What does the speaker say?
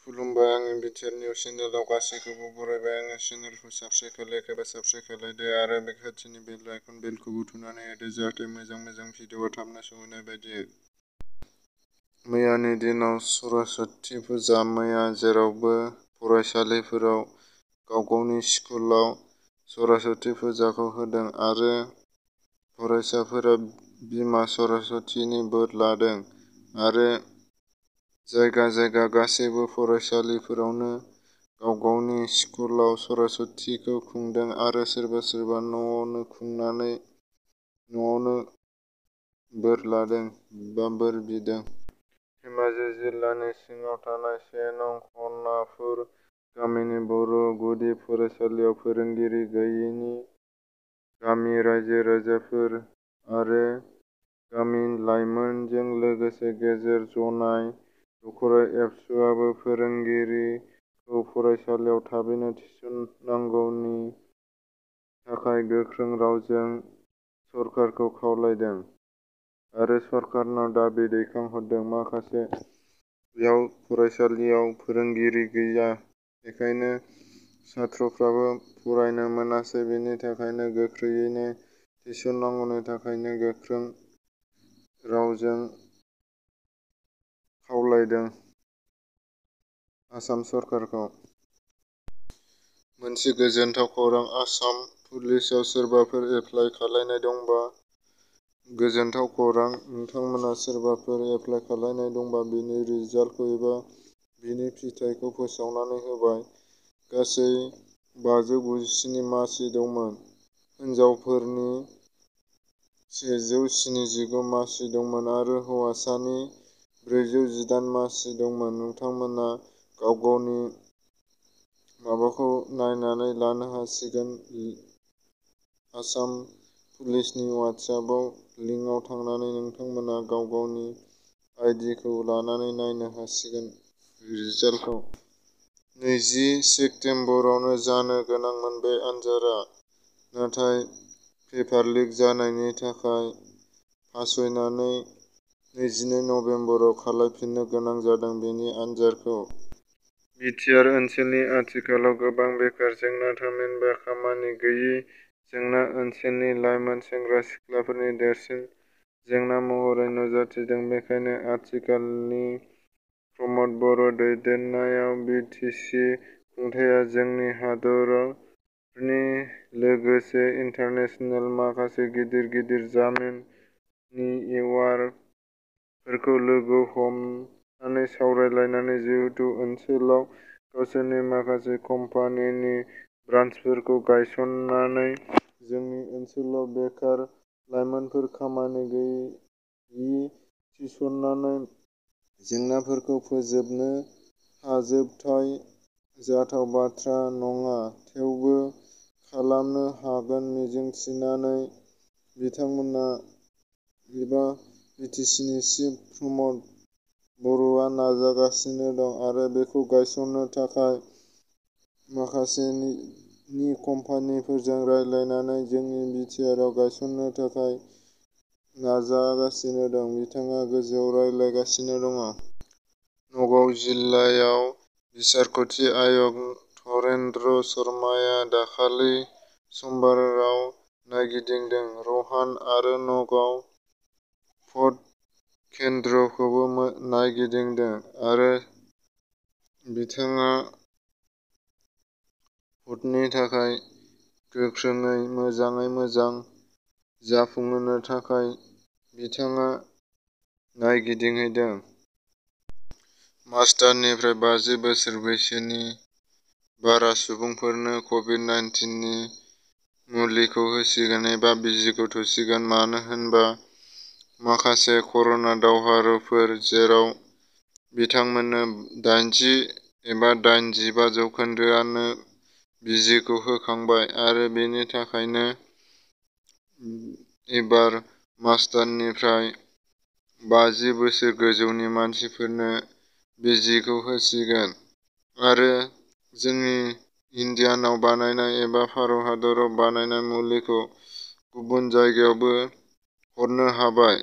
खुलुमबाय आंनि BTR news चेनेलाव गासैखौबो बरायबाय। आंनि चेनेलखौ साबस्क्राइब खालायाखैबा साबस्क्राइब खालायदो आरो बे खाथिनि बेल आइकन बेलखौबो थुनानै होदो जाहाथे मोजां भिडिअआ थाबनो सौहैनाय बायदि। मैयानि दिनाव सरस्वती फुजा। मैया जेरावबो फरायसालिफोराव गाव-गावनि स्कुलाव सरस्वती फुजाखौ होदों आरो फरायसाफोरा बिमा सरस्वतीनि बोर लादों आरो जायगा गासैबो फरायसालिफोरावनो गाव-गावनि स्कुलाव सरस्वतीखौ खुंदों आरो सोरबा न'आवनो खुंनानै न'आवनो बोर लादों बा बोर बिदों। धेमाजि जिल्लानि सिङाव थानाय 1 नं. खनापुर गामिनि बर' गुदि फरायसालियाव फोरोंगिरि गैयैनि गामि रायजो-राजाफोर आरो गामिनि लाइमोनजों लोगोसे गेजेर जनाय दख'रा एबसुआबो फोरोंगिरिखौ फरायसालियाव थाबैनो थिसननांगौनि थाखाय गोख्रों रावजों सरकारखौ खावलायदों आरो सरकारनाव दाबि दैखांहरदों। माखासेयाव फरायसालियाव फोरोंगिरि गैया, बेखायनो छात्रफ्राबो फरायनो मोनासै। बेनि थाखायनो गोख्रैयैनो थिसननांगौनि थाखाय गोख्रों रावजों खावलायदों आसाम सरकारखौ। मोनसे गोजोनथाव खौरां आसाम पुलिसाव सोरबाफोर एप्लाइ खालायनाय दंबा गोजोनथाव खौरां। नोंथांमोना सोरबाफोर एप्लाइ खालायनाय दंबा बिनि रिजाल्टखौ एबा बिनि फिथायखौ फोसावनानै होबाय। गासै 597 मासि दंमोन। हिनजावफोरनि 179 मासि दंमोन आरो हौवासानि 418 मासि दंमोन। नोंथांमोना गाव-गावनि माबाखौ नायनानै लानो हासिगोन। आसाम पुलिसनि वाट्सएप लिंकआव थांनानै नोंथांमोना गाव-गावनि आइडिखौ लानानै नायनो हासिगोन रिजाल्टखौ। 20 सेप्तेम्बरावनो जानो गोनांमोन बे आनजादआ, नाथाय पेपार लिक जानायनि थाखाय फावसायनानै 22 नबेम्बराव खालामफिननो गोनां जादों बेनि आनजादखौ। बिटिआर ओनसोलनि आथिखालाव गोबां बेकार जेंना, थामहिनबा खामानि गैयि जेंना ओनसोलनि लाइमोन सेंग्रा-सिख्लाफोरनि देरसिन जेंना महरै नुजाथिदों। बेखायनो आथिखालनि प्रमद बर' दैदेननायाव बि टि सि खुंथायआ जोंनि हादरनि लोगोसे इन्टारनेसनेल माखासे गिदिर जामिननि इउआरफोरखौ लोगो हमनानै सावरायलायनानै जिहेतु ओनसोलाव गावसोरनि माखासे कम्पानिनि ब्रान्सफोरखौ गायसननानै जोंनि ओनसोलाव बेकार लाइमोनफोर खामानि गैयि थिसननानै जेंनाफोरखौ फोजोबनो हाजोबथाय जाथाव बाथ्रा नङा, थेवबो खालामनो हागोन मिजिंथिनानै बिथांमोना एबा बि टि सि नि चिफ प्रमद बर'आ नाजागासिनो दं आरो बेखौ गायसननो थाखाय माखासेनि कम्पानिफोरजों रायज्लायनानै जोंनि बिटिआरआव गायसननो थाखाय नाजागासिनो दं। बिथाङा गोजौआव रायज्लायगासिनो दङ। नगाव जिल्लायाव बिसारकति आयग धरेन्द्र शर्माया दाखालि समबाराव नायगिदिंदों। रहान आरो नगाव भट केन्द्रखौबो नायगिदिंदों आरो बिथाङा भटनि थाखाय गोख्रोङै मोजाङै मोजां जाफुंहोनो थाखाय बिथाङा नायगिदिंहैदों। मास्टारनिफ्राय 50 बोसोर बैसोनि बारा सुबुंफोरनो कभिड-19 नि मुलिखौ होसिगोन एबा बिजिखौ थुसिगोन। मानो होनबा माखासे कर'ना दावहारुफोर, जेराव बिथांमोननो 80 एबा 85 जौखोन्दोआनो बिजिखौ होखांबाय आरो बेनि थाखायनो एबार मास्टारनिफ्राय 50 बोसोर गोजौनि मानसिफोरनो बिजिखौ होसिगोन आरो जोंनि इन्डियानाव बानायनाय एबा भारत हादराव बानायनाय मुलिखौ गुबुन जायगायावबो हरनो हाबाय।